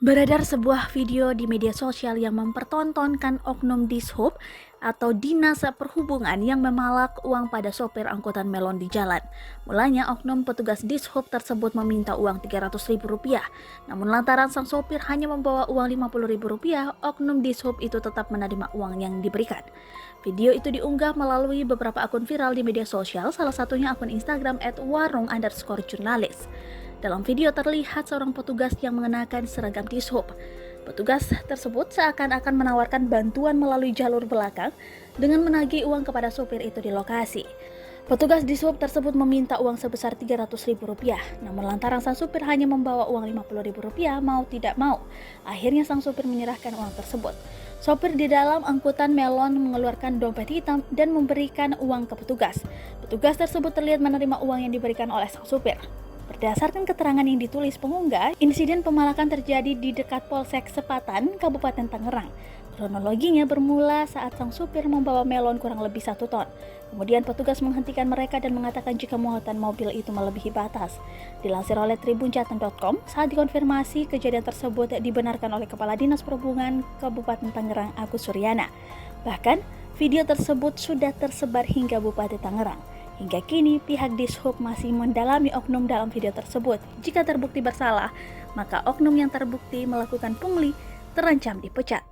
Beredar sebuah video di media sosial yang mempertontonkan oknum Dishub atau Dinas Perhubungan yang memalak uang pada sopir angkutan melon di jalan. Mulanya oknum petugas Dishub tersebut meminta uang Rp300.000. Namun lantaran sang sopir hanya membawa uang Rp50.000, oknum Dishub itu tetap menerima uang yang diberikan. Video itu diunggah melalui beberapa akun viral di media sosial, salah satunya akun Instagram @warung_jurnalis. Dalam video terlihat seorang petugas yang mengenakan seragam Dishub. Petugas tersebut seakan-akan menawarkan bantuan melalui jalur belakang dengan menagih uang kepada sopir itu di lokasi. Petugas Dishub tersebut meminta uang sebesar Rp300.000, namun lantaran sang supir hanya membawa uang Rp50.000 mau tidak mau, akhirnya sang supir menyerahkan uang tersebut. Sopir di dalam angkutan melon mengeluarkan dompet hitam dan memberikan uang ke petugas. Petugas tersebut terlihat menerima uang yang diberikan oleh sang supir. Berdasarkan keterangan yang ditulis pengunggah, insiden pemalakan terjadi di dekat Polsek Sepatan, Kabupaten Tangerang. Kronologinya bermula saat sang supir membawa melon kurang lebih 1 ton. Kemudian petugas menghentikan mereka dan mengatakan jika muatan mobil itu melebihi batas. Dilansir oleh tribunjateng.com, saat dikonfirmasi kejadian tersebut dibenarkan oleh Kepala Dinas Perhubungan Kabupaten Tangerang, Agus Suryana. Bahkan, video tersebut sudah tersebar hingga Bupati Tangerang. Hingga kini pihak Dishub masih mendalami oknum dalam video tersebut. Jika terbukti bersalah, maka oknum yang terbukti melakukan pungli terancam dipecat.